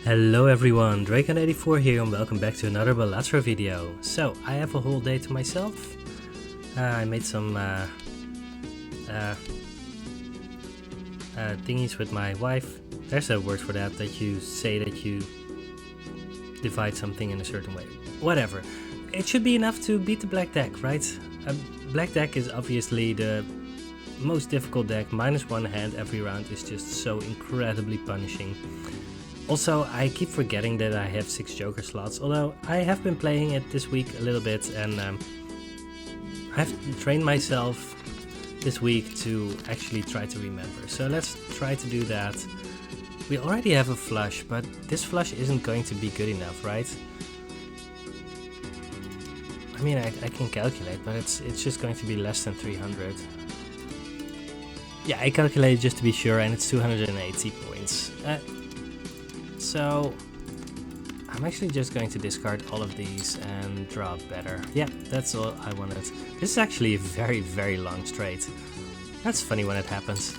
Hello everyone, Draken84 here and welcome back to another Balatro video. So, I have a whole day to myself. I made some thingies with my wife. There's a word for that you say that you divide something in a certain way. Whatever. It should be enough to beat the black deck, right? Black deck is obviously the most difficult deck. -1 hand every round is just so incredibly punishing. Also, I keep forgetting that I have 6 Joker slots, although I have been playing it this week a little bit and I've trained myself this week to actually try to remember. So let's try to do that. We already have a flush, but this flush isn't going to be good enough, right? I mean, I can calculate, but it's just going to be less than 300. Yeah, I calculated just to be sure, and it's 280 points. So I'm actually just going to discard all of these and draw better. Yeah, that's all I wanted. This is actually a very long straight. That's funny when it happens.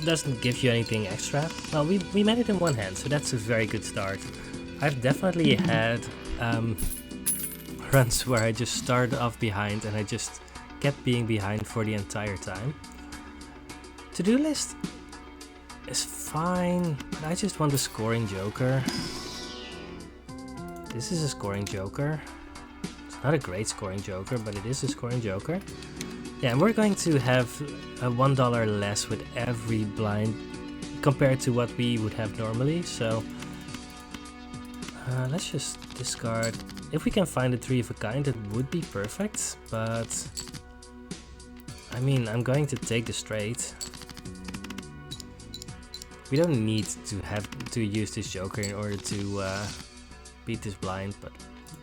Doesn't give you anything extra. Well, we made it in one hand, so that's a very good start. I've definitely had runs where I just started off behind and I just kept being behind for the entire time. To-do list is fine, but I just want a scoring joker. This is a scoring joker. It's not a great scoring joker, but it is a scoring joker. Yeah, and we're going to have a $1 less with every blind compared to what we would have normally, so let's just discard. If we can find a 3 of a kind, it would be perfect, but I mean, I'm going to take the straight. We don't need to have to use this joker in order to beat this blind, but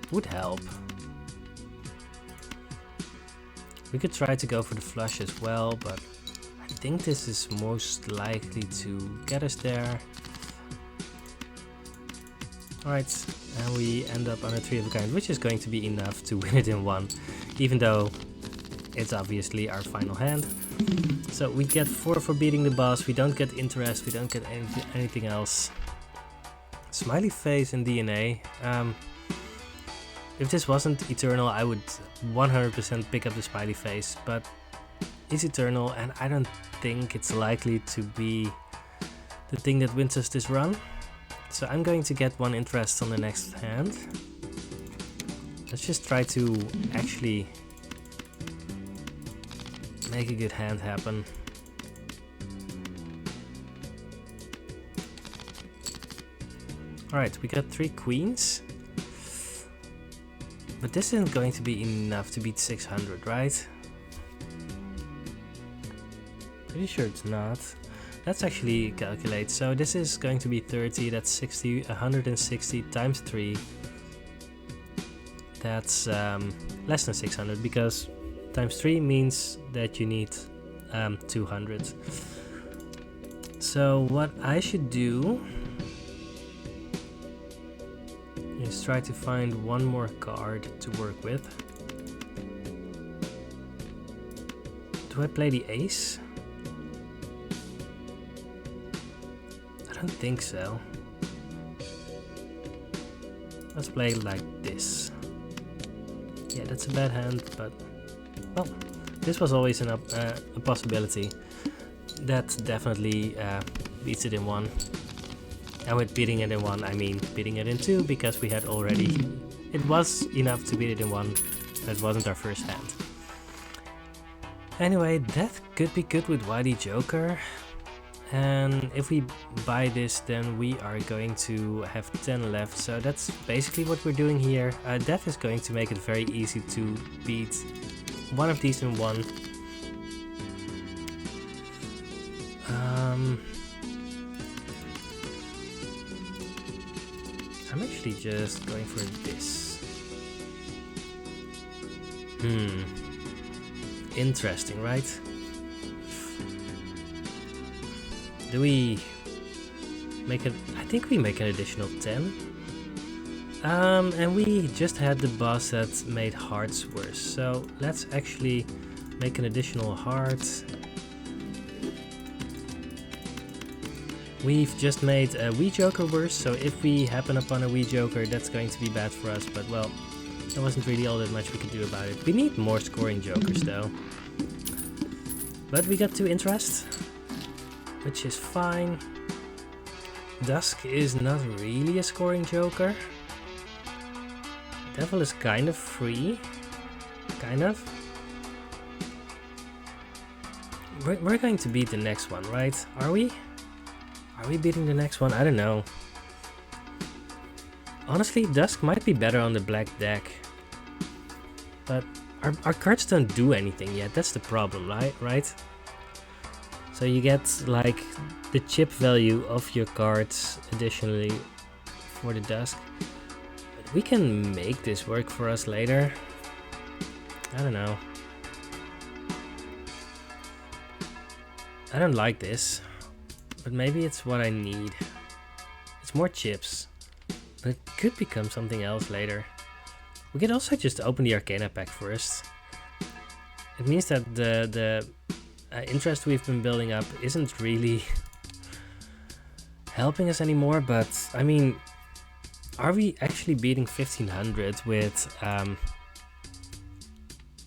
it would help. We could try to go for the flush as well, but I think this is most likely to get us there. Alright, and we end up on a 3 of a kind, which is going to be enough to win it in one, even though it's obviously our final hand. So we get 4 for beating the boss, we don't get interest, we don't get anything else. Smiley face and DNA. If this wasn't Eternal, I would 100% pick up the smiley face, but it's Eternal and I don't think it's likely to be the thing that wins us this run. So I'm going to get 1 interest on the next hand. Let's just try to actually make a good hand happen. Alright, we got 3 queens. But this isn't going to be enough to beat 600, right? Pretty sure it's not. Let's actually calculate. So this is going to be 30, that's 60, 160 times 3. That's less than 600 because times 3 means that you need 200. So what I should do is try to find one more card to work with. Do I play the ace? I don't think so. Let's play like this. Yeah, that's a bad hand, but well, this was always a possibility. That definitely beats it in 1. And with beating it in 1, I mean beating it in 2, because we had already... It was enough to beat it in 1. That wasn't our first hand. Anyway, that could be good with Whitey Joker. And if we buy this, then we are going to have 10 left. So that's basically what we're doing here. That is going to make it very easy to beat one of these in 1. I'm actually just going for this. Interesting, right? Do we make it? I think we make an additional 10. And we just had the boss that made hearts worse. So let's actually make an additional heart. We've just made a Wii Joker worse, so if we happen upon a Wii Joker, that's going to be bad for us, but well, there wasn't really all that much we could do about it. We need more scoring Jokers though. But we got 2 interest, which is fine. Dusk is not really a scoring Joker. Devil is kind of free. Kind of. We're going to beat the next one, right? Are we? Are we beating the next one? I don't know. Honestly, Dusk might be better on the black deck. But our cards don't do anything yet. That's the problem, right? So you get like the chip value of your cards additionally for the Dusk. But we can make this work for us later. I don't know. I don't like this. But maybe it's what I need. It's more chips. But it could become something else later. We could also just open the Arcana pack first. It means that the interest we've been building up isn't really helping us anymore. But I mean, are we actually beating 1500 with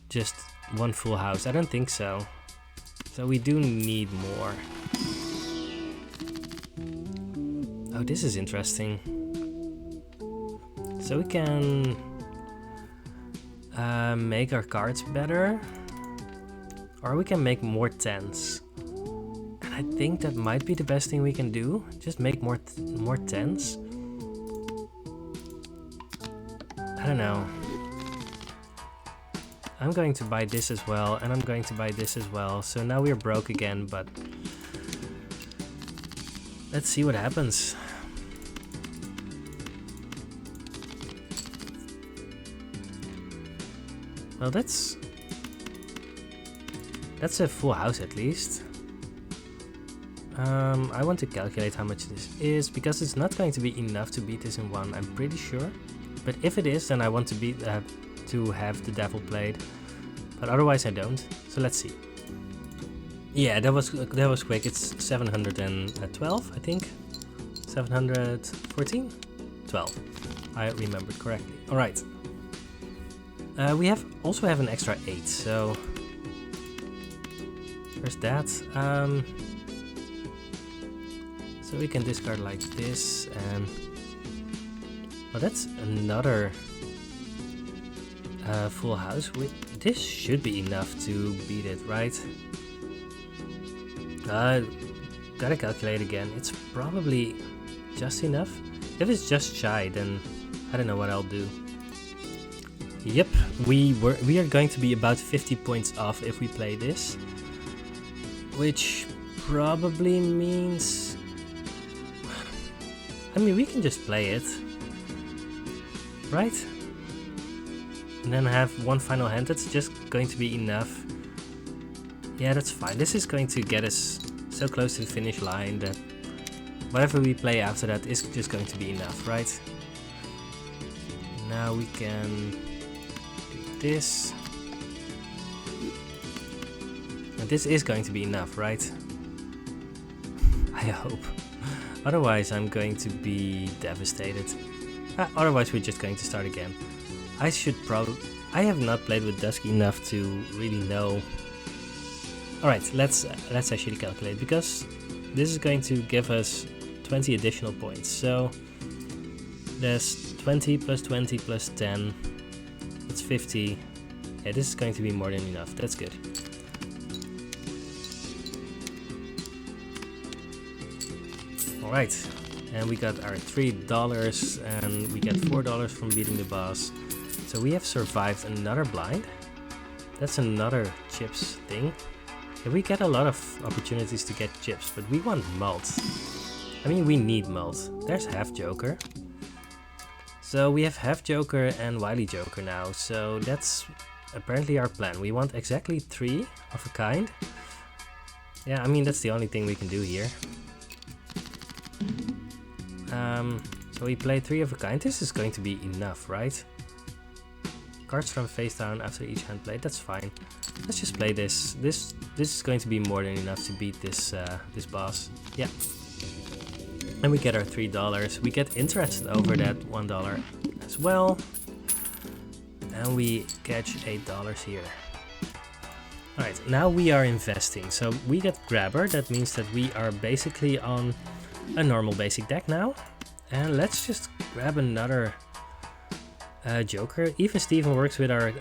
just one full house? I don't think so. So we do need more. Oh, this is interesting. So we can make our cards better, or we can make more 10s. And I think that might be the best thing we can do. Just make more 10s. I don't know. I'm going to buy this as well, and I'm going to buy this as well. So now we're broke again, but let's see what happens. Well, that's a full house at least. I want to calculate how much this is, because it's not going to be enough to beat this in one, I'm pretty sure. But if it is, then I want to beat to have the devil played. But otherwise I don't. So let's see. Yeah, that was quick. It's 712, I think. 714? 12. I remembered correctly. Alright. We also have an extra 8, so there's that. So we can discard like this, and well, that's another full house. This should be enough to beat it, right? Gotta calculate again. It's probably just enough. If it's just shy, then I don't know what I'll do. Yep, we are going to be about 50 points off if we play this, which probably means, I mean, we can just play it, right? And then have one final hand. That's just going to be enough. Yeah, that's fine. This is going to get us so close to the finish line that whatever we play after that is just going to be enough, right? Now we can do this. And this is going to be enough, right? I hope. Otherwise I'm going to be devastated. Otherwise we're just going to start again. I have not played with Dusk enough to really know. Alright, let's actually calculate, because this is going to give us 20 additional points. So there's 20 plus 20 plus 10. That's 50. Yeah, this is going to be more than enough. That's good. Alright, and we got our $3 and we get $4 from beating the boss. So we have survived another blind. That's another chips thing. Yeah, we get a lot of opportunities to get chips, but we want malt. I mean, we need malt. There's half Joker. So we have half Joker and Wily Joker now. So that's apparently our plan. We want exactly 3 of a kind. Yeah, I mean, that's the only thing we can do here. So we play 3 of a kind. This is going to be enough, right? Cards from face down after each hand played. That's fine. Let's just play this. This is going to be more than enough to beat this this boss. Yeah. And we get our $3. We get interest over that $1 as well. And we catch $8 here. Alright, now we are investing. So we get grabber. That means that we are basically on a normal basic deck now. And let's just grab another joker. Even Steven works with our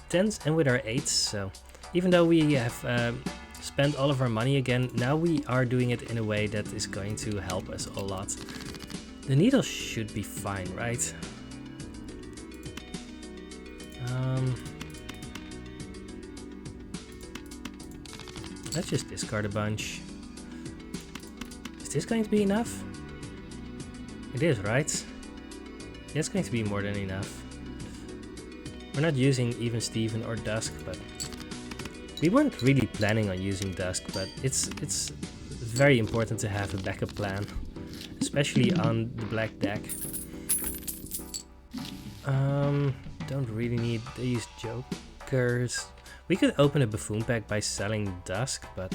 10s and with our 8s. So even though we have spent all of our money again, now we are doing it in a way that is going to help us a lot. The needle should be fine, right? Let's just discard a bunch. Is this going to be enough? It is, right? Yeah, it's going to be more than enough. We're not using even Steven or Dusk, but we weren't really planning on using Dusk, but it's very important to have a backup plan, especially on the black deck. Don't really need these jokers. We could open a buffoon pack by selling Dusk, but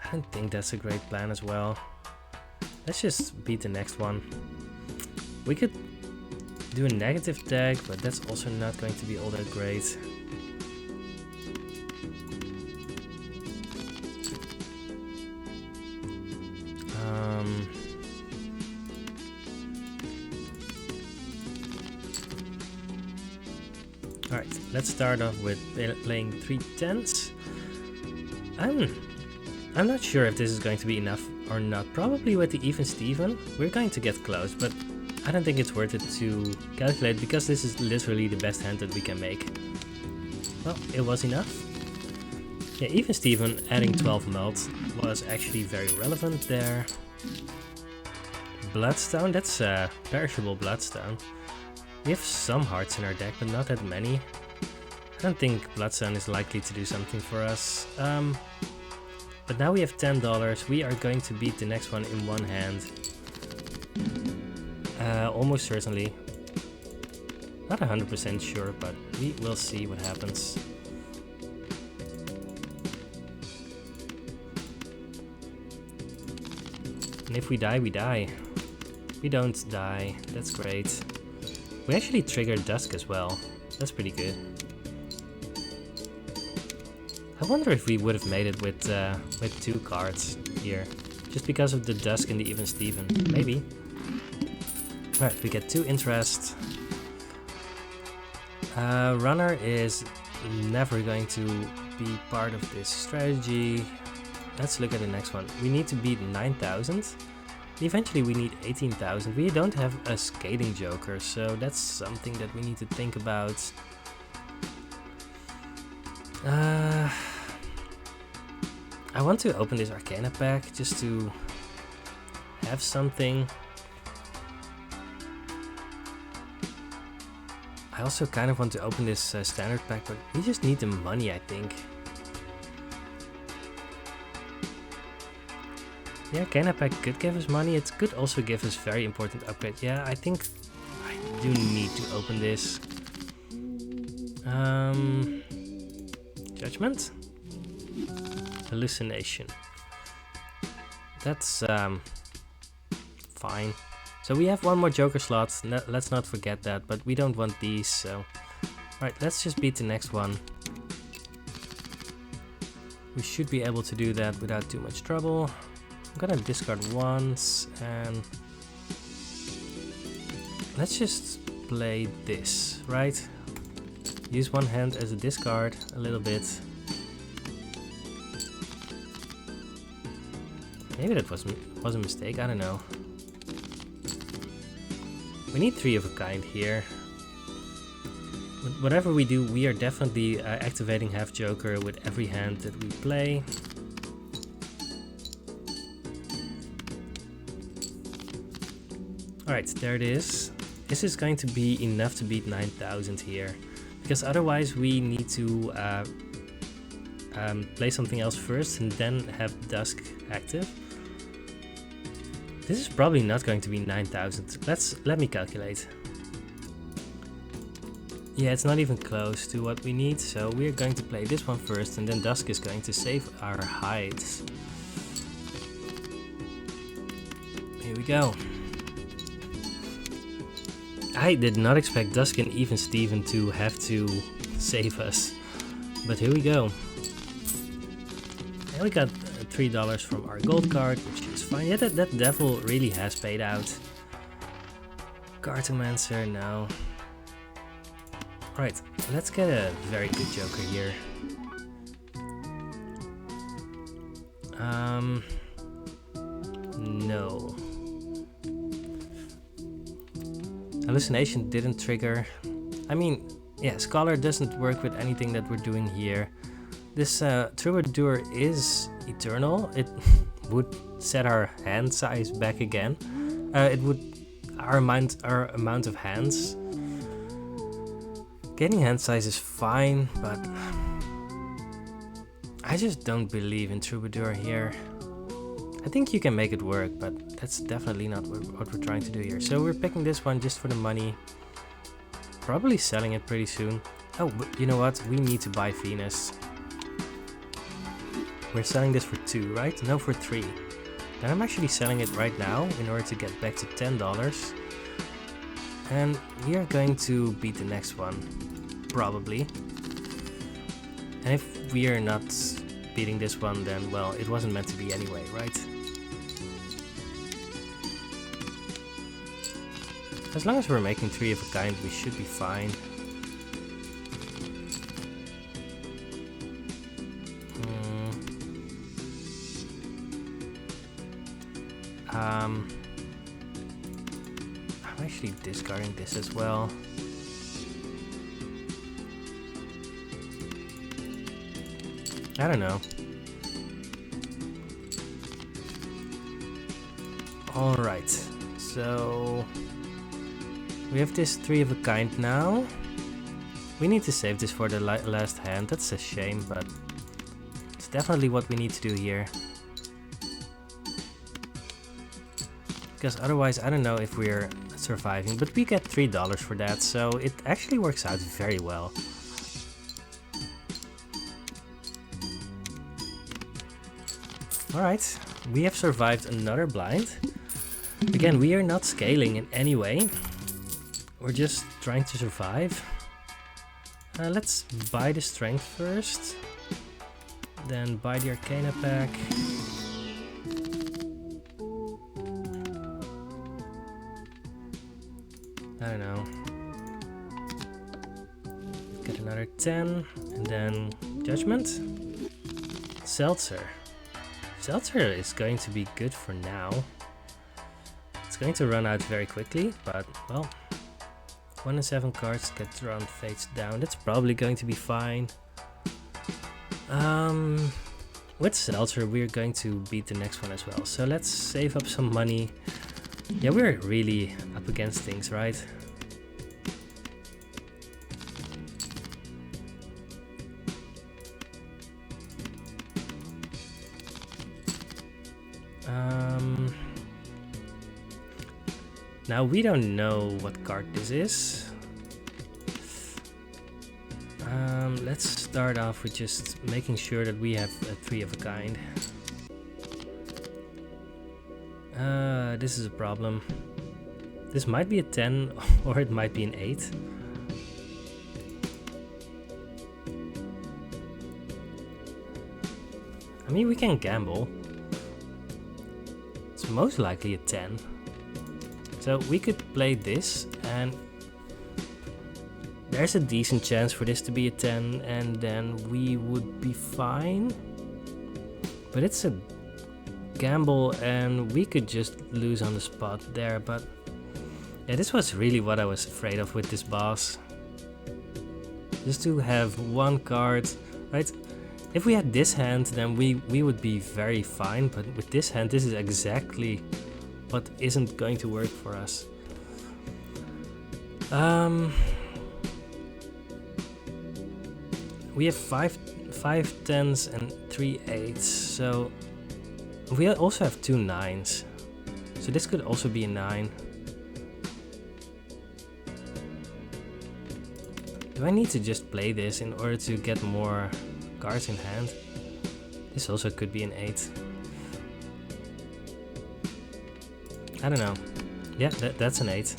I don't think that's a great plan as well. Let's just beat the next one. We could do a negative deck, but that's also not going to be all that great. Alright, let's start off with playing 3 10s. I'm not sure if this is going to be enough or not. Probably with the even Steven, we're going to get close, but I don't think it's worth it to calculate because this is literally the best hand that we can make. Well, it was enough. Yeah, even Steven adding 12 melt was actually very relevant there. Bloodstone, that's a perishable Bloodstone. We have some hearts in our deck, but not that many. I don't think Bloodstone is likely to do something for us. But now we have $10. We are going to beat the next one in one hand. Almost certainly. Not 100% sure, but we will see what happens. And if we die, we die. We don't die. That's great. We actually triggered Dusk as well. That's pretty good. I wonder if we would have made it with 2 cards here. Just because of the Dusk and the even Steven. Maybe. Alright, we get 2 interest. Runner is never going to be part of this strategy. Let's look at the next one. We need to beat 9,000. Eventually we need 18,000. We don't have a skating joker, so that's something that we need to think about. I want to open this Arcana pack just to have something. I also kind of want to open this standard pack, but we just need the money, I think. Yeah, Arcana pack could give us money. It could also give us very important upgrade. Yeah, I think I do need to open this. Judgment? Hallucination. That's fine. So we have one more joker slot. Let's not forget that, but we don't want these, so... Alright, let's just beat the next one. We should be able to do that without too much trouble. I'm gonna discard once, and let's just play this, right? Use one hand as a discard a little bit. Maybe that was a mistake, I don't know. We need 3 of a kind here. Whatever we do, we are definitely activating half joker with every hand that we play. Alright, there it is. This is going to be enough to beat 9,000 here. Because otherwise we need to play something else first and then have Dusk active. This is probably not going to be 9,000. Let me calculate. Yeah, it's not even close to what we need, so we're going to play this one first and then Dusk is going to save our hides. Here we go. I did not expect Dusk and even Steven to have to save us. But here we go. And we got $3 from our gold card, which is fine. Yeah, that devil really has paid out. Cartomancer, no. Right, let's get a very good joker here. No. Hallucination didn't trigger. I mean, yeah, Scholar doesn't work with anything that we're doing here. This Troubadour is eternal. It would set our hand size back again. It would our amount of hands. Getting hand size is fine, but I just don't believe in Troubadour here. I think you can make it work, but that's definitely not what we're trying to do here. So we're picking this one just for the money. Probably selling it pretty soon. Oh, but you know what? We need to buy Venus. We're selling this for 2, right? No, for 3. Then I'm actually selling it right now in order to get back to $10. And we are going to beat the next one, probably. And if we are not beating this one, then, well, it wasn't meant to be anyway, right? As long as we're making 3 of a kind, we should be fine. I'm actually discarding this as well. I don't know. Alright, so we have this 3 of a kind now. We need to save this for the last hand. That's a shame, but it's definitely what we need to do here. Because otherwise, I don't know if we're surviving, but we get $3 for that, so it actually works out very well. Alright, we have survived another blind. Again, we are not scaling in any way. We're just trying to survive. Let's buy the strength first. Then buy the Arcana pack. I don't know. Get another 10. And then Judgment. Seltzer. Seltzer is going to be good for now. It's going to run out very quickly, but, well, 1 in 7 cards get drawn face down. That's probably going to be fine. With Seltzer, we're going to beat the next one as well. So let's save up some money. Yeah, we're really up against things, right? Now we don't know what card this is. Let's start off with just making sure that we have a 3 of a kind. This is a problem. This might be a 10 or it might be an 8. I mean, we can gamble. It's most likely a 10. So we could play this, and there's a decent chance for this to be a 10, and then we would be fine. But it's a gamble, and we could just lose on the spot there. But yeah, this was really what I was afraid of with this boss. Just to have one card, right? If we had this hand, then we would be very fine, but with this hand, this is exactly what isn't going to work for us. We have 5 10s and 3 8s, so we also have 2 9s. So this could also be a 9. Do I need to just play this in order to get more cards in hand? This also could be an 8. I don't know. Yeah, that's an 8.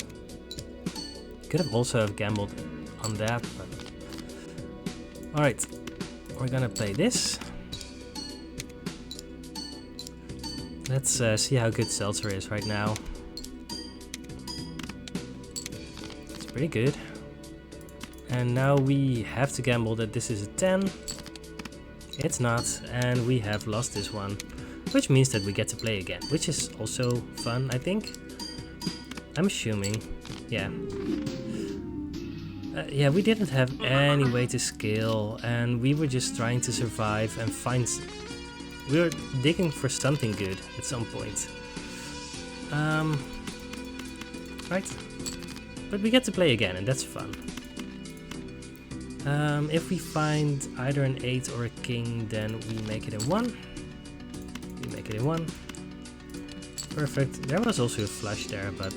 Could have also have gambled on that, but... Alright, we're gonna play this. Let's see how good Seltzer is right now. It's pretty good. And now we have to gamble that this is a 10. It's not, and we have lost this one. Which means that we get to play again, which is also fun, I think. I'm assuming, yeah. Yeah, we didn't have any way to scale, and we were just trying to survive and find... We were digging for something good at some point. Right. But we get to play again, and that's fun. If we find either an 8 or a king, then we make it in 1. We make it in 1. Perfect. There was also a flush there, but...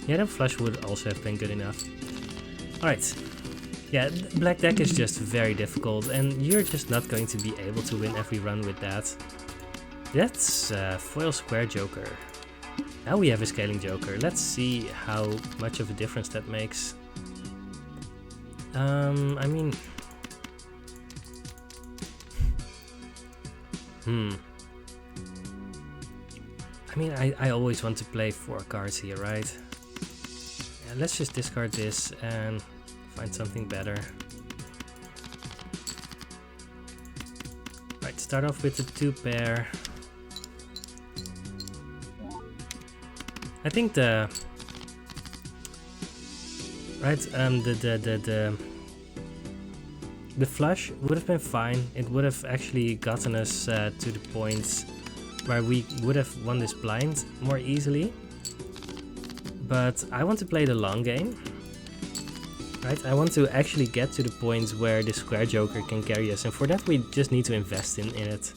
Yeah, that flush would also have been good enough. Alright. Yeah, black deck is just very difficult, and you're just not going to be able to win every run with that. That's foil square joker. Now we have a scaling joker. Let's see how much of a difference that makes. I mean... I mean, I always want to play 4 cards here, right? Yeah, let's just discard this and find something better. Right, start off with the 2 pair. I think the... Right, the flush would have been fine. It would have actually gotten us to the point where we would have won this blind more easily. But I want to play the long game. Right, I want to actually get to the point where the square joker can carry us, and for that we just need to invest in it.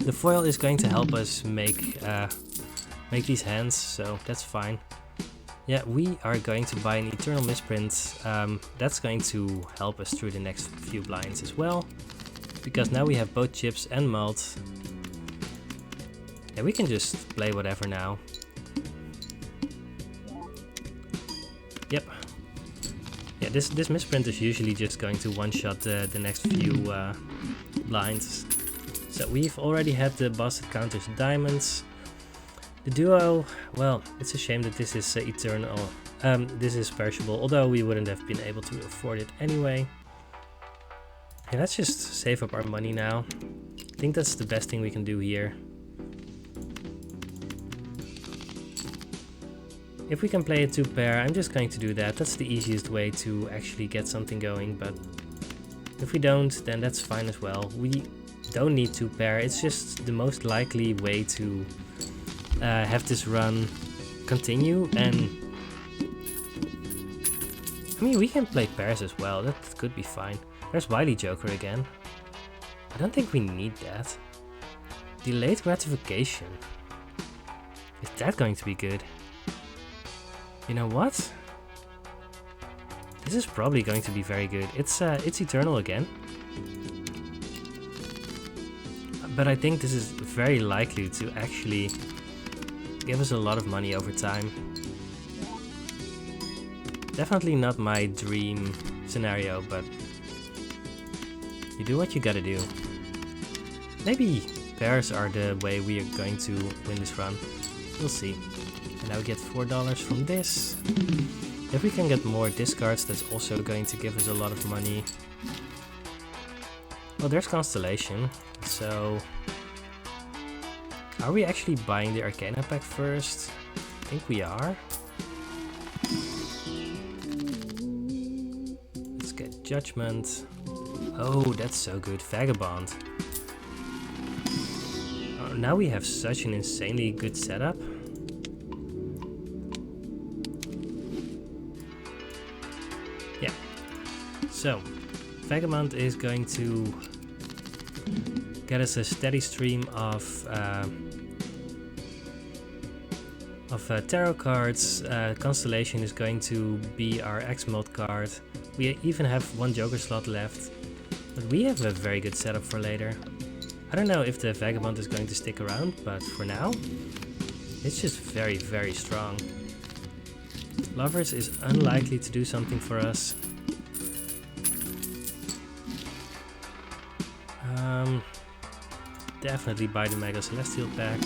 The foil is going to help us make these hands, so that's fine. Yeah, we are going to buy an Eternal Misprint. That's going to help us through the next few blinds as well, because now we have both chips and malt. Yeah, we can just play whatever now. Yep. Yeah, this misprint is usually just going to one-shot the next few blinds. So we've already had the boss that counters diamonds. The duo, well, it's a shame that this is eternal. This is perishable, although we wouldn't have been able to afford it anyway. Okay, let's just save up our money now. I think that's the best thing we can do here. If we can play a 2 pair, I'm just going to do that. That's the easiest way to actually get something going, but if we don't, then that's fine as well. We don't need 2 pair, it's just the most likely way to have this run continue, and I mean, we can play pairs as well, that could be fine. There's Wily Joker again. I don't think we need that. Delayed gratification. Is that going to be good? You know what? This is probably going to be very good. It's Eternal again. But I think this is very likely to actually give us a lot of money over time. Definitely not my dream scenario, but you do what you gotta do. Maybe pairs are the way we are going to win this run. We'll see. And now we get $4 from this. If we can get more discards, that's also going to give us a lot of money. Well, there's Constellation, so... Are we actually buying the Arcana pack first? I think we are. Let's get Judgment. Oh, that's so good. Vagabond. Oh, now we have such an insanely good setup. Yeah. So, Vagabond is going to get us a steady stream of tarot cards. Constellation is going to be our X-Mode card. We even have 1 Joker slot left, but we have a very good setup for later. I don't know if the Vagabond is going to stick around, but for now, It's just very, very strong. Lovers is unlikely to do something for us. Definitely buy the Mega Celestial pack.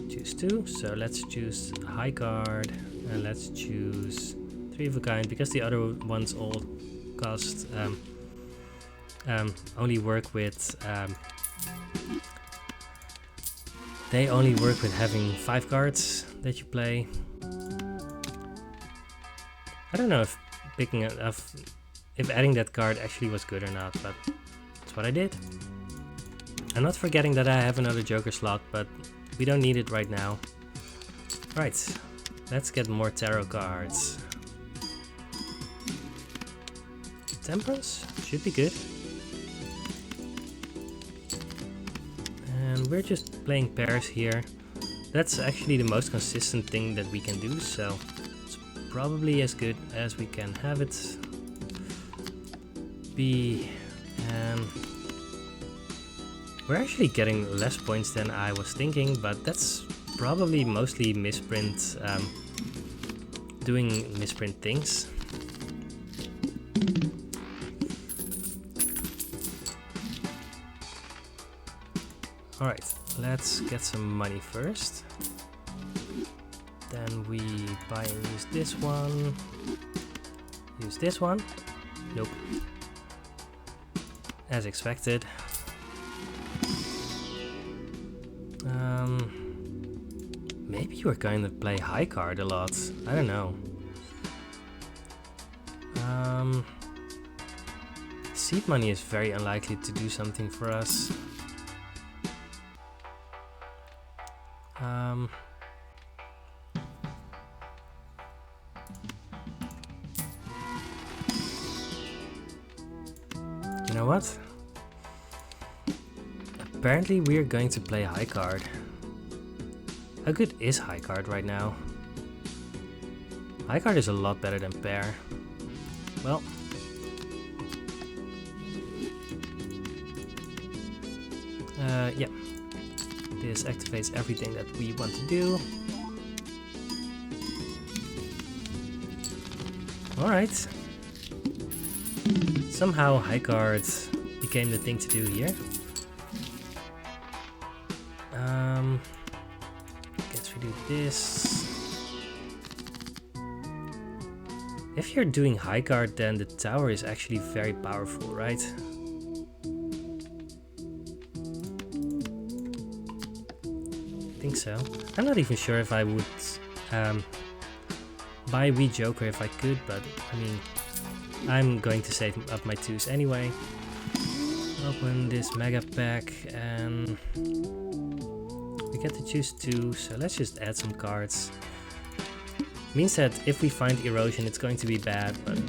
Choose 2, so let's choose High card, and let's choose 3 of a kind, because the other ones all cost, only work with, they only work with having 5 cards that you play. I don't know if picking it up, if adding that card actually was good or not, but that's what I did. I'm not forgetting that I have another Joker slot, but we don't need it right now. Right, let's get more tarot cards. Temperance should be good. And we're just playing pairs here. That's actually the most consistent thing that we can do, so it's probably as good as we can have it be. We're actually getting less points than I was thinking, but that's probably mostly misprint, doing misprint things. Alright, let's get some money first. Then we buy and use this one. Use this one. Nope. As expected. Maybe we're going to play high card a lot. I don't know. Seed money is very unlikely to do something for us. You know what? Apparently we're going to play high card. How good is high card right now? High card is a lot better than pair. Well. Yeah. This activates everything that we want to do. Alright. Somehow high cards became the thing to do here. Guess we do this. If you're doing high card, then the tower is actually very powerful, right? I think so. I'm not even sure if I would buy Wee Joker if I could, but I mean, I'm going to save up my 2s anyway. Open this mega pack and we get to choose 2, so let's just add some cards. Means that if we find erosion it's going to be bad, but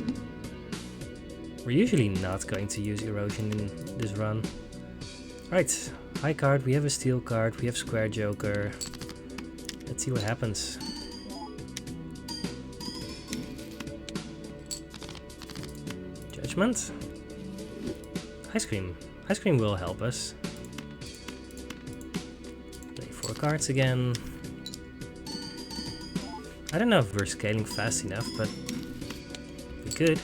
we're usually not going to use erosion in this run. Right, high card, we have a steel card, we have square joker. Let's see what happens. Judgment. Ice cream. Ice cream will help us. Play 4 cards again. I don't know if we're scaling fast enough, but we could.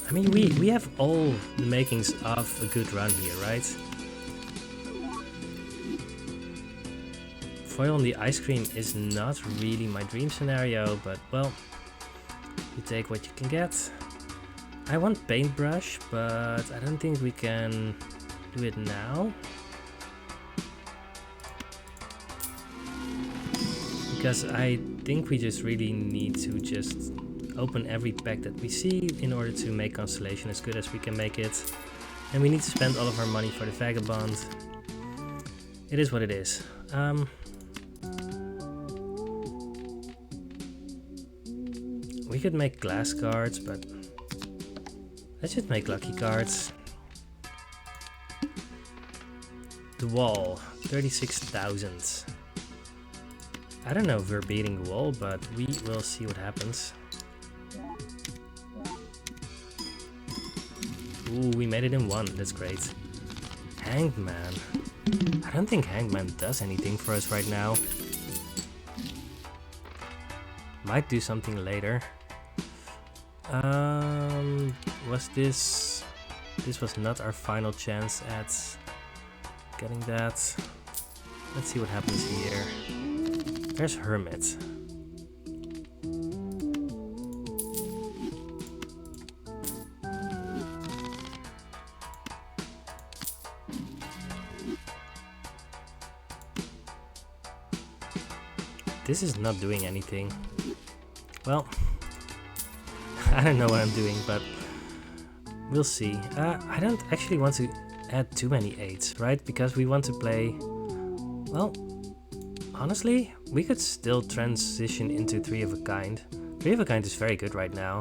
I mean, we have all the makings of a good run here, right? Foil on the ice cream is not really my dream scenario, but well, you take what you can get. I want paintbrush, but I don't think we can do it now. Because I think we just really need to just open every pack that we see in order to make Constellation as good as we can make it. And we need to spend all of our money for the Vagabond. It is what it is. We could make glass cards, but let's just make lucky cards. The wall, 36,000. I don't know if we're beating the wall, but we will see what happens. Ooh, we made it in 1, that's great. Hangman. I don't think Hangman does anything for us right now. Might do something later. Was this... This was not our final chance at getting that. Let's see what happens here. There's Hermit. This is not doing anything. Well, I don't know what I'm doing, but we'll see. I don't actually want to add too many 8s, right? Because we want to play... Well, honestly, we could still transition into 3 of a kind. 3 of a kind is very good right now.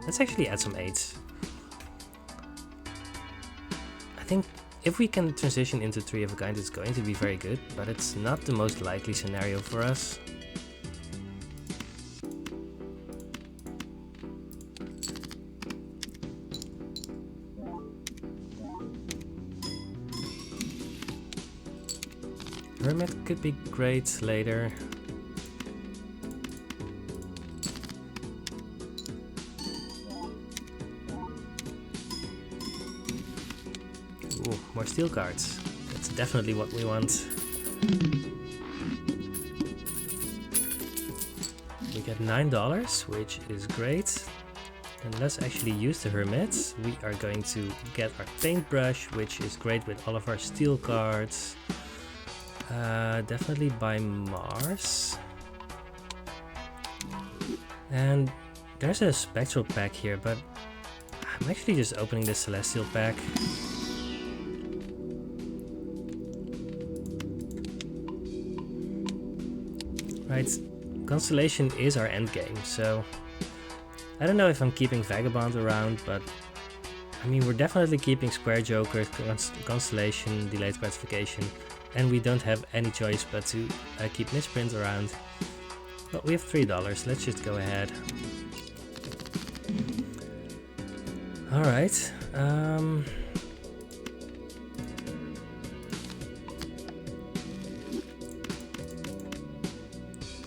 Let's actually add some 8s. I think if we can transition into 3 of a kind, it's going to be very good, but it's not the most likely scenario for us. Hermit could be great later. Ooh, more steel cards. That's definitely what we want. We get $9, which is great. And let's actually use the Hermit. We are going to get our paintbrush, which is great with all of our steel cards. Definitely buy Mars. And there's a spectral pack here, but I'm actually just opening the celestial pack. Right, Constellation is our end game, so I don't know if I'm keeping Vagabond around, but I mean, we're definitely keeping Square Joker, Constellation, Delayed Gratification, and we don't have any choice but to keep Misprint around. But we have $3, let's just go ahead. Alright,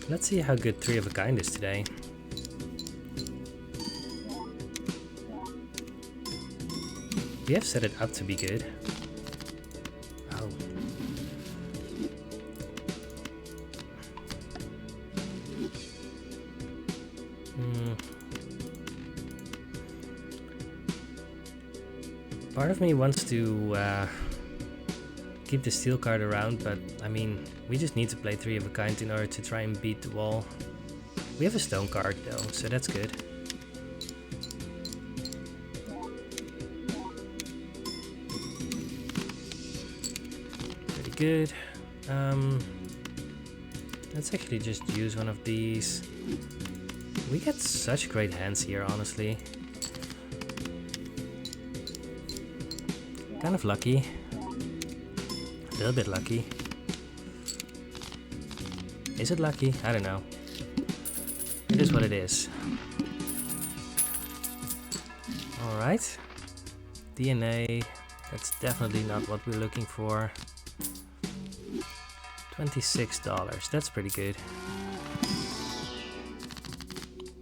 let's see how good 3 of a kind is today. We have set it up to be good. Oh. Part of me wants to keep the steel card around, but I mean, we just need to play 3 of a kind in order to try and beat the wall. We have a stone card though, so that's good. Pretty good. Let's actually just use one of these. We get such great hands here, honestly. Kind of lucky. A little bit lucky. Is it lucky? I don't know. It is what it is. Alright. DNA. That's definitely not what we're looking for. $26. That's pretty good.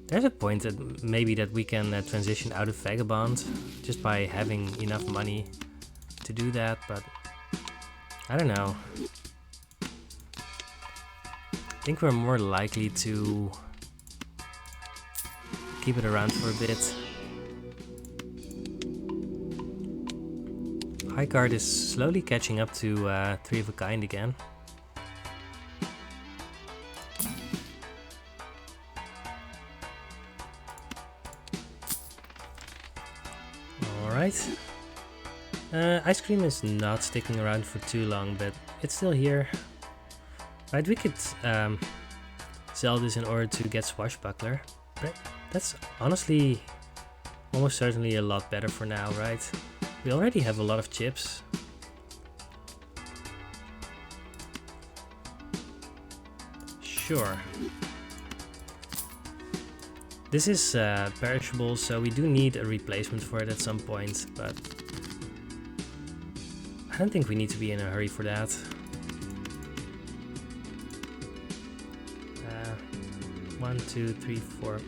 There's a point that maybe that we can transition out of Vagabond just by having enough money to do that, but I don't know. I think we're more likely to keep it around for a bit. High card is slowly catching up to 3 of a kind again. Alright. Ice cream is not sticking around for too long, but it's still here. Right, we could sell this in order to get Swashbuckler, but that's honestly almost certainly a lot better for now, right? We already have a lot of chips. Sure. This is perishable, so we do need a replacement for it at some point, but I don't think we need to be in a hurry for that. 1, 2, 3, 4.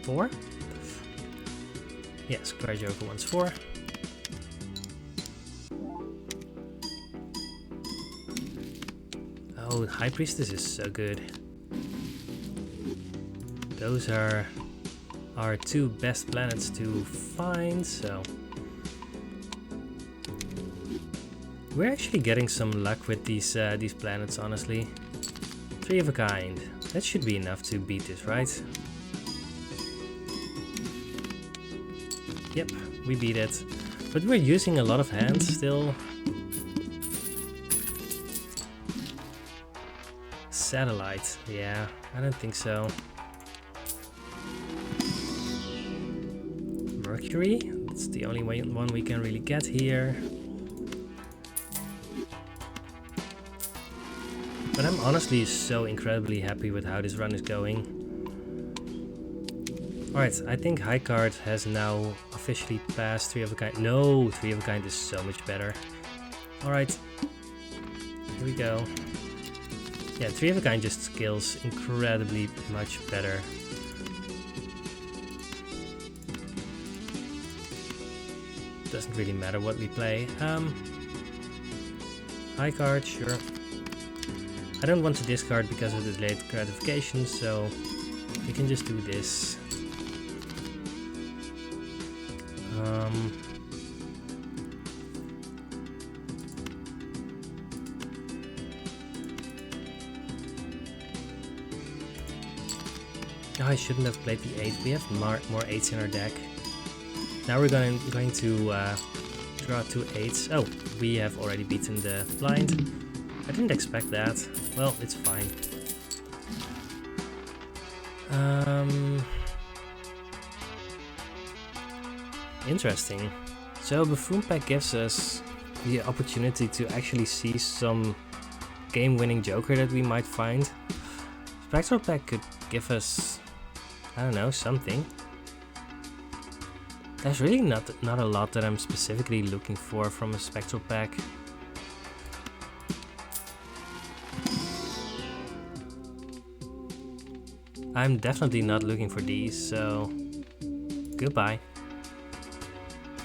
4? Yeah, Square Joker wants 4. Oh, High Priestess is so good. Those are our 2 best planets to find, so we're actually getting some luck with these planets, honestly. 3 of a kind. That should be enough to beat this, right? Yep, we beat it. But we're using a lot of hands still. Satellite, yeah, I don't think so. Mercury, that's the only one we can really get here. But I'm honestly so incredibly happy with how this run is going. Alright, I think High Card has now officially passed 3 of a kind. No, 3 of a kind is so much better. Alright, here we go. Yeah, 3 of a kind just scales incredibly much better. Doesn't really matter what we play. High card, sure. I don't want to discard because of the delayed gratification, so we can just do this. Oh, I shouldn't have played the 8. We have more 8s in our deck. Now we're going to draw 2 8s. Oh, we have already beaten the blind. I didn't expect that. Well, it's fine. Interesting. So Buffoon Pack gives us the opportunity to actually see some game-winning Joker that we might find. Spectral Pack could give us, I don't know, something. There's really not a lot that I'm specifically looking for from a Spectral Pack. I'm definitely not looking for these, so goodbye.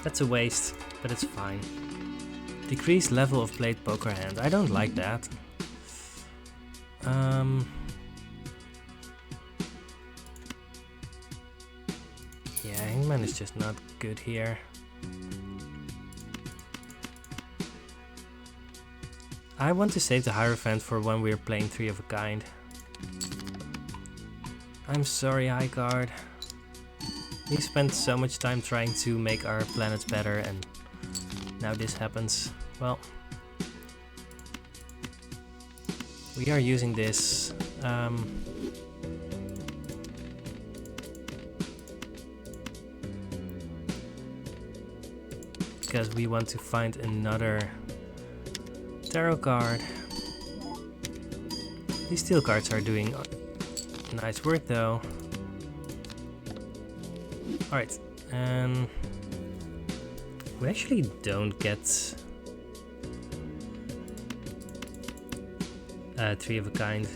That's a waste, but it's fine. Decrease level of played poker hand. I don't like that. Yeah, Hangman is just not good here. I want to save the Hierophant for when we're playing 3 of a kind. I'm sorry, High Card. We spent so much time trying to make our planets better, and now this happens. Well, we are using this. Because we want to find another tarot card. These steel cards are doing nice work though. Alright, we actually don't get 3 of a kind,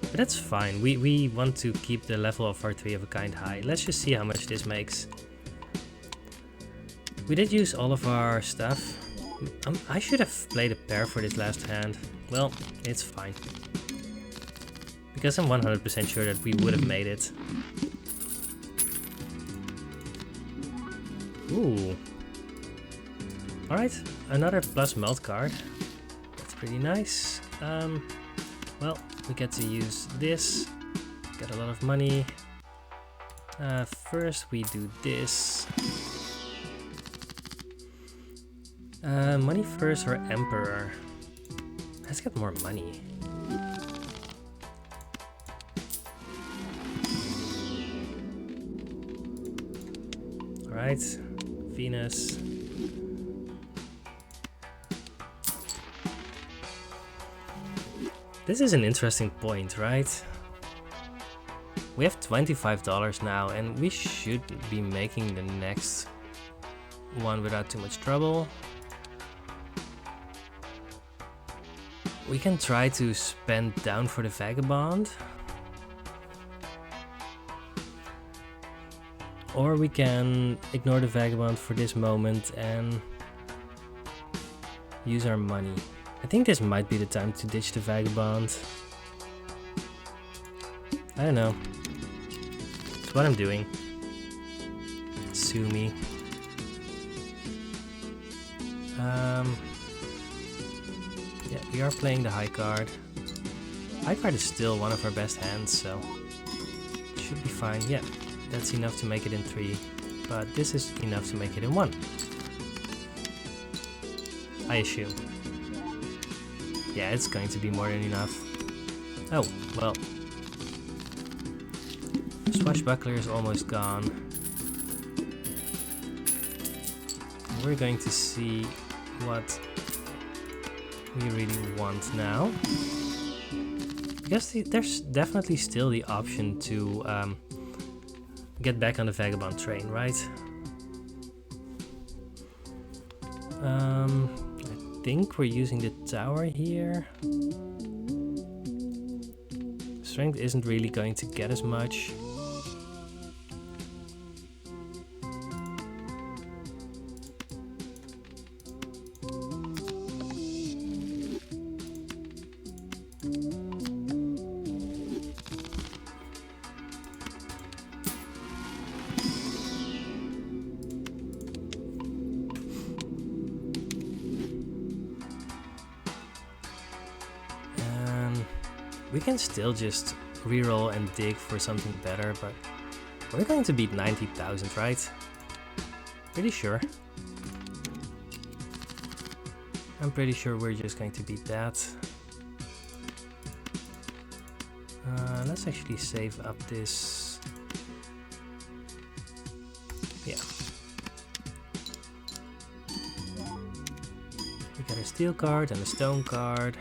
but that's fine. We want to keep the level of our 3 of a kind high. Let's just see how much this makes. We did use all of our stuff. I should have played a pair for this last hand. Well, it's fine. Because I'm 100% sure that we would have made it. Ooh. Alright, another plus melt card. That's pretty nice. Well, we get to use this. Get a lot of money. First we do this. Money first or Emperor? Let's get more money. Alright, Venus. This is an interesting point, right? We have $25 now, and we should be making the next one without too much trouble. We can try to spend down for the vagabond. Or we can ignore the vagabond for this moment and use our money. I think this might be the time to ditch the vagabond. I don't know. It's what I'm doing. Sue me. Yeah, we are playing the high card. High card is still one of our best hands, so it should be fine. Yeah, that's enough to make it in 3, but this is enough to make it in 1. I assume. Yeah, it's going to be more than enough. Oh, well. Swashbuckler is almost gone. We're going to see what we really want now. Because there's definitely still the option to get back on the vagabond train, right? I think we're using the tower here. Strength isn't really going to get as much. We can still just reroll and dig for something better, but we're going to beat 90,000, right? Pretty sure. I'm pretty sure we're just going to beat that. Let's actually save up this. Yeah. We got a steel card and a stone card.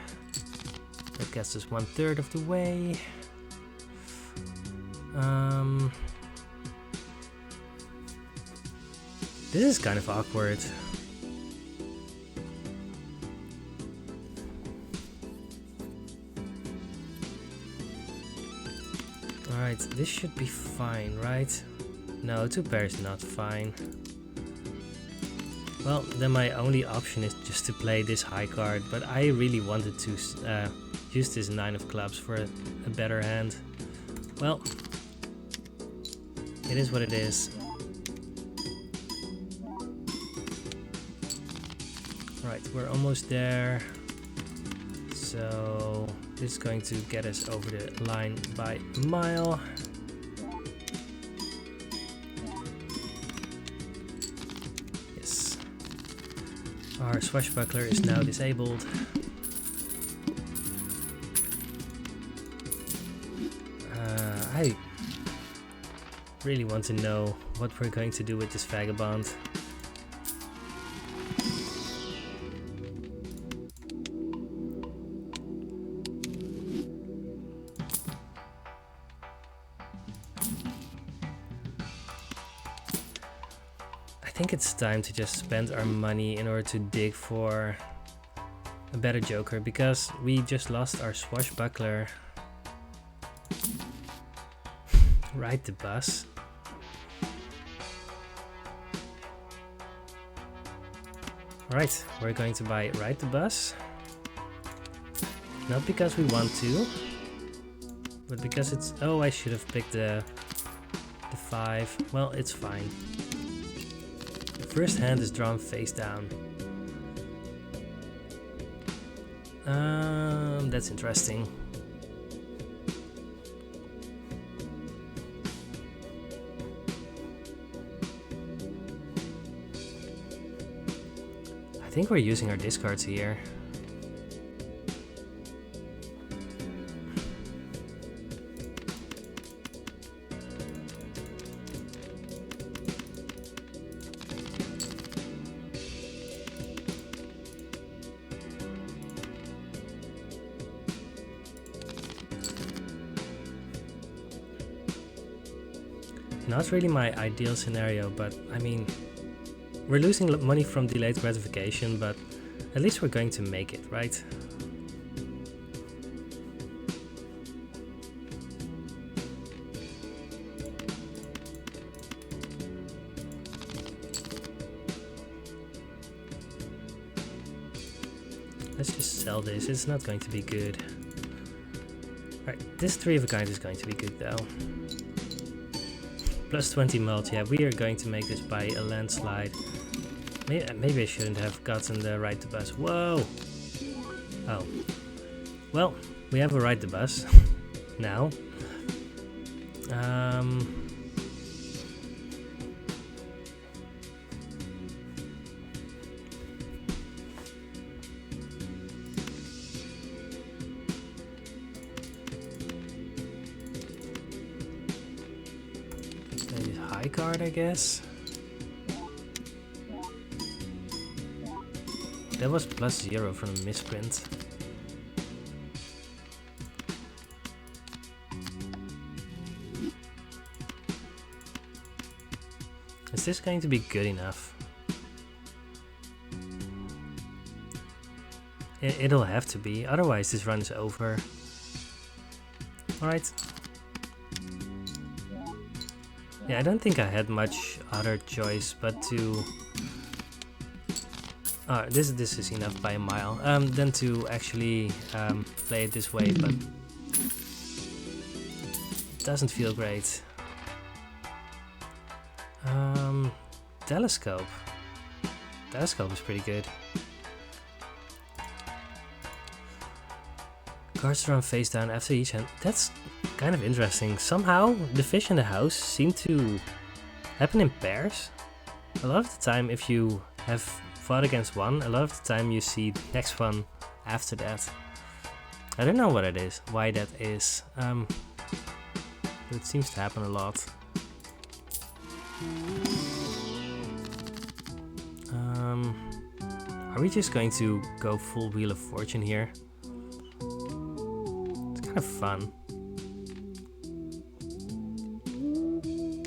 That gets us 1/3 of the way. This is kind of awkward. Alright, this should be fine, right? No, 2 pairs not fine. Well, then my only option is just to play this high card, but I really wanted to use this 9 of clubs for a better hand. Well, it is what it is. Alright, we're almost there. So this is going to get us over the line by a mile. Yes. Our swashbuckler is now disabled. I really want to know what we're going to do with this vagabond. I think it's time to just spend our money in order to dig for a better joker, because we just lost our swashbuckler. Ride the bus. Alright, we're going to buy Ride the Bus. Not because we want to, but because it's... Oh, I should have picked the 5. Well, it's fine. The first hand is drawn face down. That's interesting. I think we're using our discards here. Not really my ideal scenario, but I mean, we're losing money from delayed gratification, but at least we're going to make it, right? Let's just sell this. It's not going to be good. Right, this 3 of a kind is going to be good though. Plus 20 mult. Yeah, we are going to make this by a landslide. Maybe I shouldn't have gotten the right to bus. Whoa! Oh. Well, we have a right to bus now. Maybe high card, I guess. That was +0 from a misprint. Is this going to be good enough? It'll have to be, otherwise this run is over. Alright. Yeah, I don't think I had much other choice but to... this is enough by a mile. Then to actually play it this way, but... it doesn't feel great. Telescope. Telescope is pretty good. Cards run face down after each hand. That's kind of interesting. Somehow the fish in the house seem to happen in pairs. A lot of the time if you have fought against one, a lot of the time you see the next one after that. I don't know what it is, why that is. It seems to happen a lot. Are we just going to go full Wheel of Fortune here? It's kind of fun.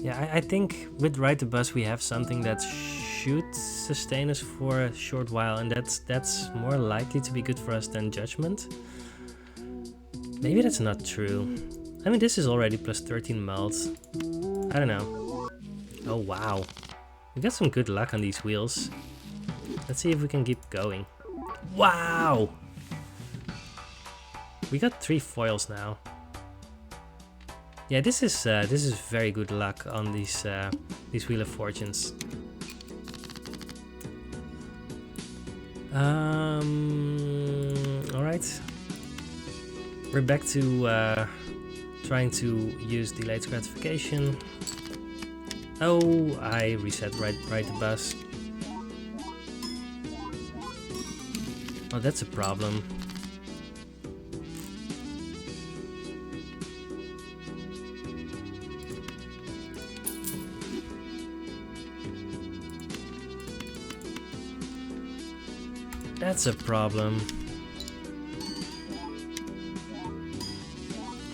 Yeah, I think with Ride the Bus we have something that should sustain us for a short while, and that's more likely to be good for us than Judgment. Maybe that's not true. I mean, this is already plus 13 melt. I don't know. Oh wow. We got some good luck on these wheels. Let's see if we can keep going. Wow! We got 3 foils now. Yeah, this is very good luck on these Wheel of Fortunes. All right. We're back to trying to use delayed gratification. Oh, I reset right the bus. Oh, that's a problem. That's a problem.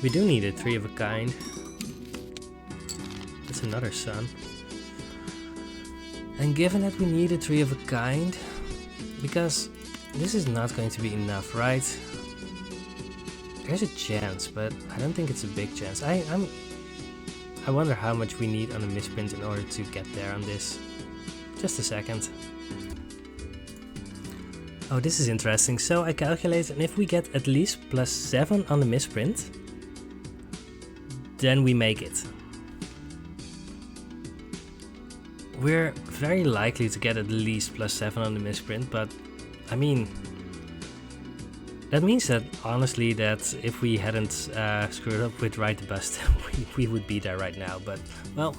We do need a 3 of a kind. That's another sun. And given that we need a 3 of a kind, because this is not going to be enough, right? There's a chance, but I don't think it's a big chance. I wonder how much we need on a misprint in order to get there on this. Just a second. Oh, this is interesting. So I calculate, and if we get at least plus 7 on the misprint, then we make it. We're very likely to get at least plus 7 on the misprint, but I mean, that means that honestly that if we hadn't screwed up with Ride the Bus, we would be there right now. But well,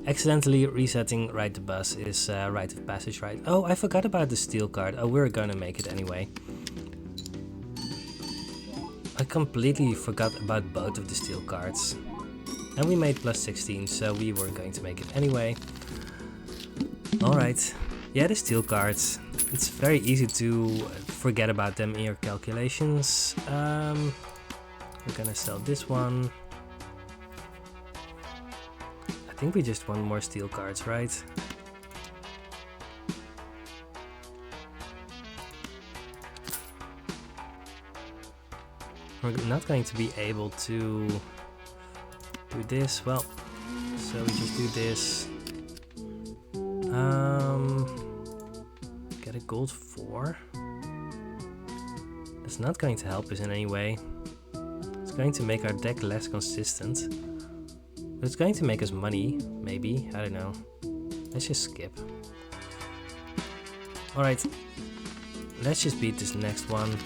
accidentally resetting Ride the Bus is rite of passage, right? Oh, I forgot about the steel card. Oh, we're gonna make it anyway. I completely forgot about both of the steel cards. And we made plus 16, so we weren't going to make it anyway. Alright, yeah, the steel cards. It's very easy to forget about them in your calculations. We're gonna sell this one. I think we just want more steel cards, right? We're not going to be able to do this. Well, so we just do this. Get a gold 4. It's not going to help us in any way. It's going to make our deck less consistent. But it's going to make us money, maybe. I don't know. Let's just skip. Alright. Let's just beat this next one.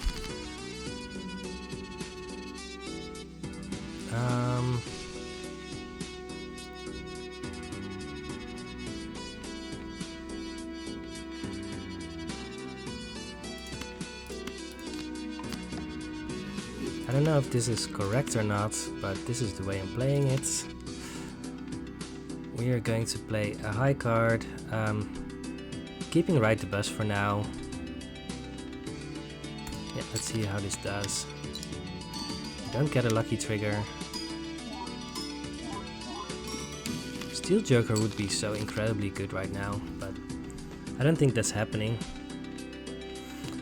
I don't know if this is correct or not, but this is the way I'm playing it. We are going to play a high card, keeping right the bus for now. Yeah, let's see how this does. Don't get a lucky trigger. Steel Joker would be so incredibly good right now, but I don't think that's happening.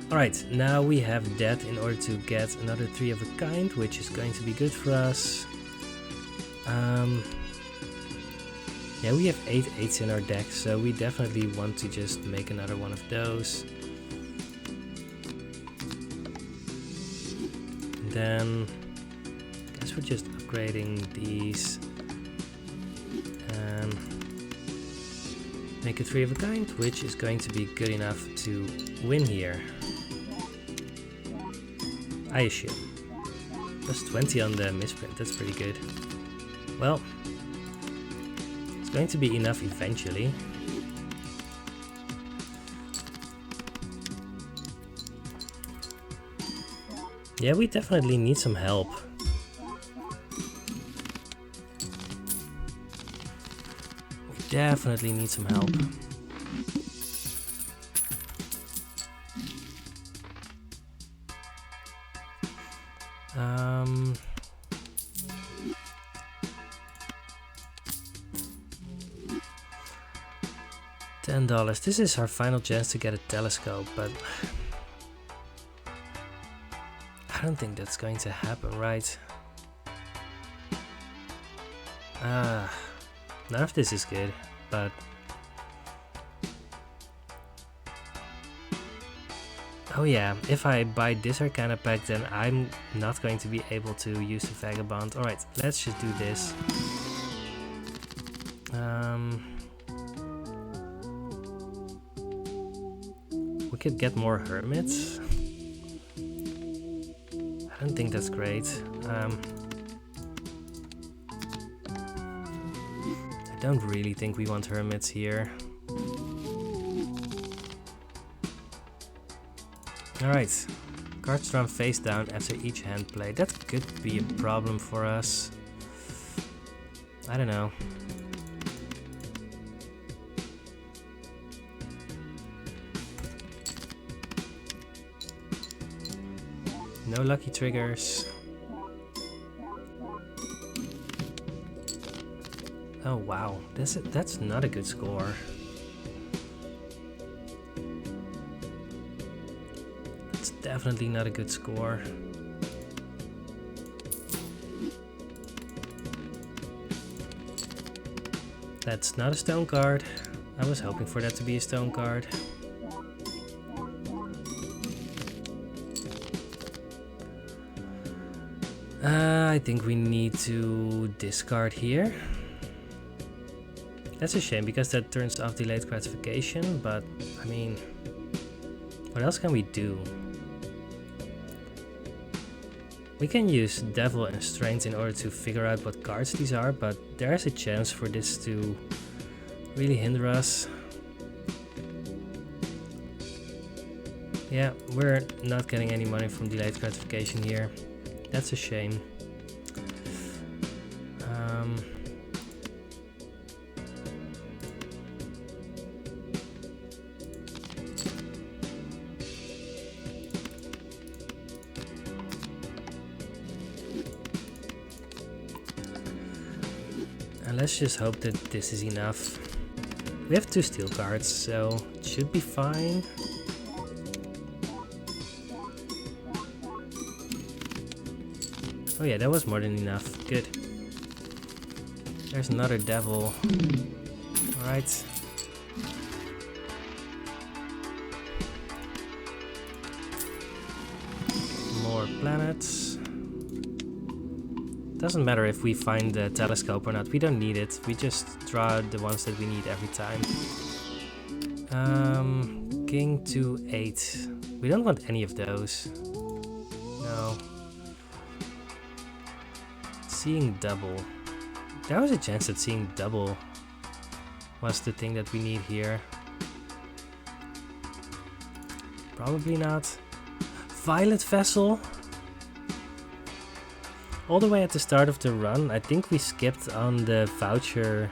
Alright, now we have that in order to get another 3 of a kind, which is going to be good for us. Yeah, we have 8 8s in our deck, so we definitely want to just make another one of those. And then, I guess we're just upgrading these. And make a 3 of a kind, which is going to be good enough to win here. I assume. Plus 20 on the misprint, that's pretty good. Well, it's going to be enough eventually. Yeah, we definitely need some help. We definitely need some help. $10. This is our final chance to get a telescope, but I don't think that's going to happen, right? None of this is good, but oh yeah, if I buy this Arcana pack, then I'm not going to be able to use the Vagabond. Alright, let's just do this. We could get more Hermits. I don't think that's great. I don't really think we want Hermits here. Alright, cards drawn face down after each hand play. That could be a problem for us. I don't know. No lucky triggers. Oh wow, that's not a good score. That's definitely not a good score. That's not a stone card. I was hoping for that to be a stone card. I think we need to discard here. That's a shame because that turns off delayed gratification, but I mean, what else can we do? We can use Devil and Strength in order to figure out what cards these are, but there is a chance for this to really hinder us. Yeah, we're not getting any money from delayed gratification here. That's a shame. And let's just hope that this is enough. We have 2 steel cards, so it should be fine. Oh yeah, that was more than enough. Good. There's another devil. Alright. more planets. Doesn't matter if we find the telescope or not. We don't need it. We just draw the ones that we need every time. King to 8. We don't want any of those. No. Seeing double. There was a chance that seeing double was the thing that we need here. Probably not. Violet vessel. All the way at the start of the run, I think we skipped on the voucher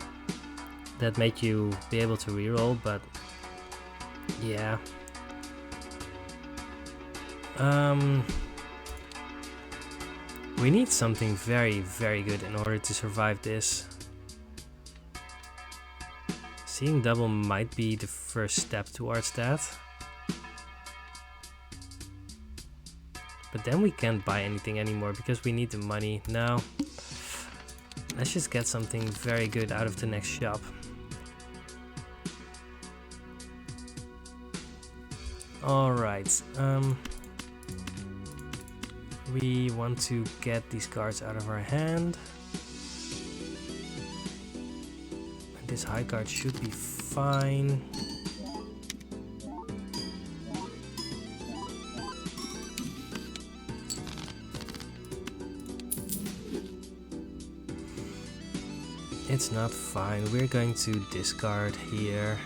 that made you be able to reroll, but yeah. We need something very, very good in order to survive this. Seeing double might be the first step towards that. But then we can't buy anything anymore because we need the money. No. Let's just get something very good out of the next shop. Alright. We want to get these cards out of our hand. And this high card should be fine. It's not fine. We're going to discard here.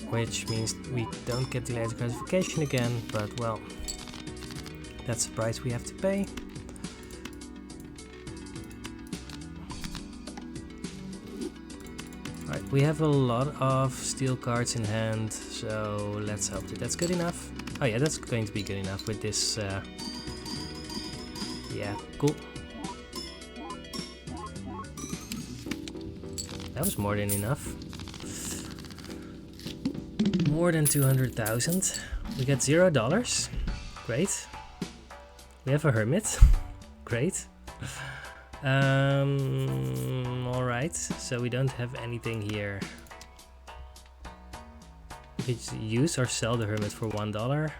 Which means we don't get delayed gratification again, but well, that's the price we have to pay. Alright, we have a lot of steel cards in hand, so let's hope that that's good enough. Oh yeah, that's going to be good enough with this. Yeah, cool. That was more than enough. More than 200,000. We got $0. Great. We have a hermit. Great. Alright, so we don't have anything here. We could use or sell the hermit for $1.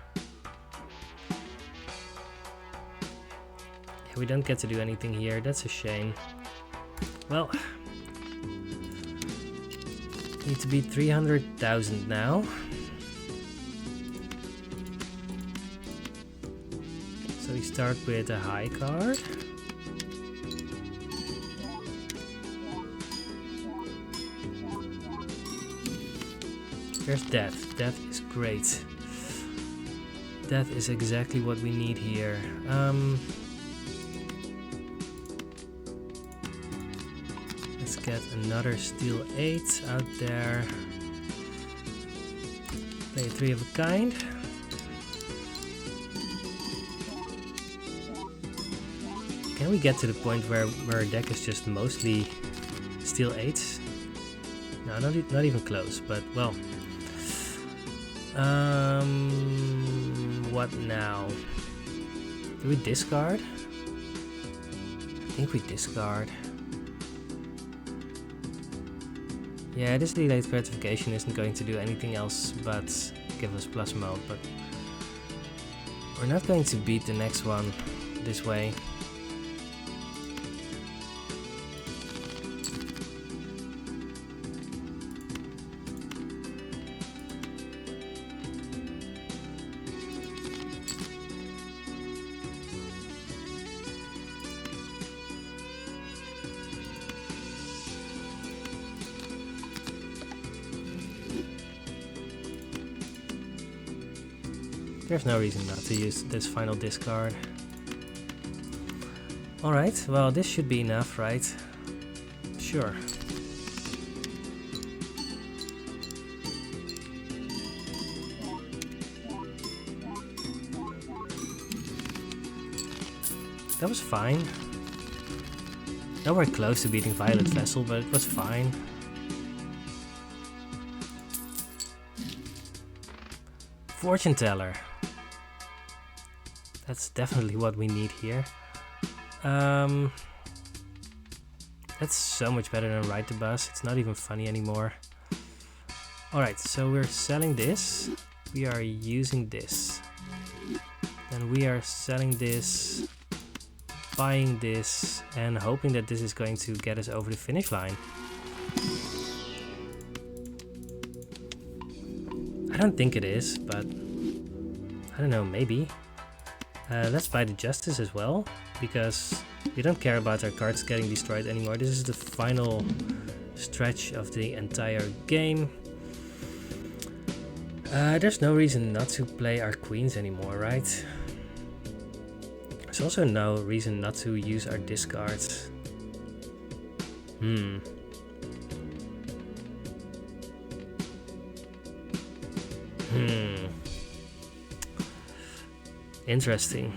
Yeah, we don't get to do anything here. That's a shame. Well, need to beat 300,000 now. So we start with a high card. There's death. Death is great. Death is exactly what we need here. Let's get another steel 8 out there. Play a 3 of a kind. Can we get to the point where our deck is just mostly steel 8s? No, not even close, but well. What now? Do we discard? I think we discard. Yeah, this delayed gratification isn't going to do anything else but give us plus mode, but we're not going to beat the next one this way. There's no reason not to use this final discard. Alright, well this should be enough, right? Sure. That was fine. Nowhere close to beating Violet Vessel, but it was fine. Fortune teller. That's definitely what we need here. That's so much better than ride the bus. It's not even funny anymore. Alright, so we're selling this. We are using this. And we are selling this, buying this, and hoping that this is going to get us over the finish line. I don't think it is, but I don't know, maybe. Let's buy the justice as well, because we don't care about our cards getting destroyed anymore. This is the final stretch of the entire game. There's no reason not to play our queens anymore, right? There's also no reason not to use our discards. Interesting.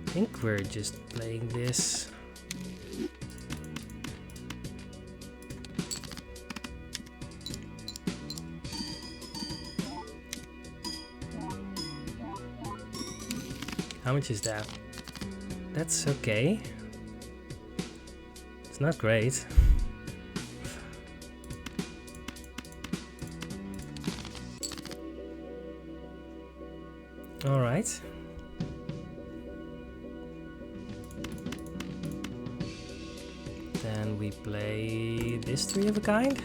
I think we're just playing this. How much is that? That's okay. It's not great. All right. Then we play this 3 of a kind.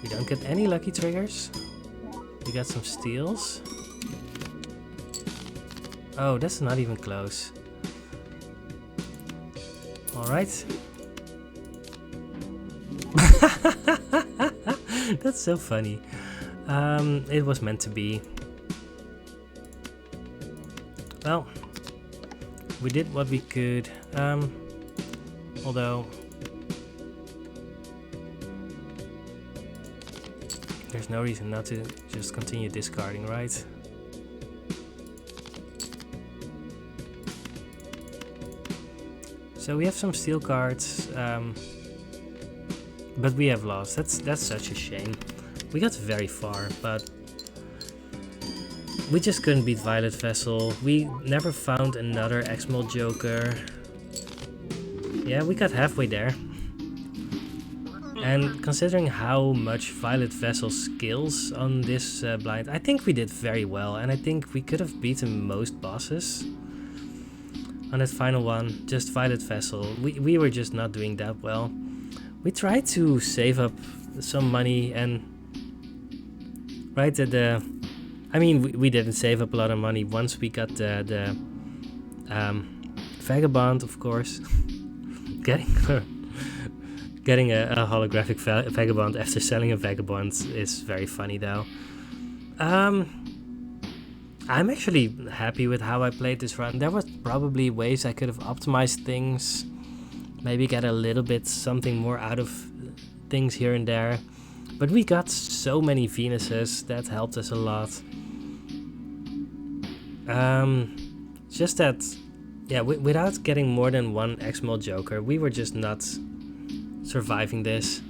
We don't get any lucky triggers. We got some steals. Oh, that's not even close. All right. That's so funny. It was meant to be. Well, we did what we could. Although there's no reason not to just continue discarding, right? So we have some steel cards, but we have lost. That's such a shame. We got very far, but we just couldn't beat Violet Vessel. We never found another Exmal Joker. Yeah, we got halfway there. And considering how much Violet Vessel skills on this blind, I think we did very well. And I think we could have beaten most bosses. On that final one, just Violet Vessel, we were just not doing that well. We tried to save up some money and right at the... I mean, we didn't save up a lot of money once we got the Vagabond, of course. Getting a holographic Vagabond after selling a Vagabond is very funny though. I'm actually happy with how I played this run. There was probably ways I could have optimized things. Maybe get a little bit something more out of things here and there. But we got so many Venuses, that helped us a lot. Just that, yeah, without getting more than one Exmal Joker, we were just not surviving this.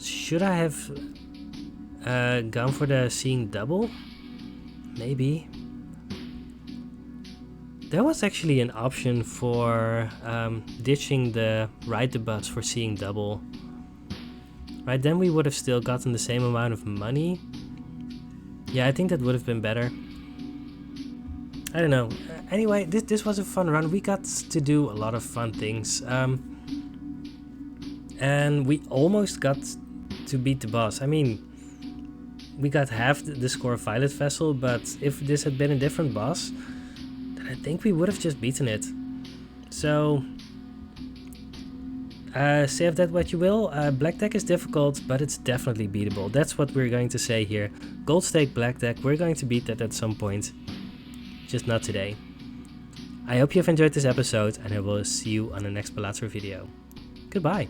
Should I have gone for the seeing double? Maybe. There was actually an option for ditching the ride the bus for seeing double. Right, then we would have still gotten the same amount of money. Yeah, I think that would have been better. I don't know. Anyway, this was a fun run. We got to do a lot of fun things. And we almost got to beat the boss. I mean, we got half the score of Violet Vessel, but if this had been a different boss, then I think we would have just beaten it. So, say of that what you will. Black deck is difficult, but it's definitely beatable. That's what we're going to say here. Gold stake black deck, we're going to beat that at some point. Just not today. I hope you've enjoyed this episode, and I will see you on the next Balatro video. Goodbye.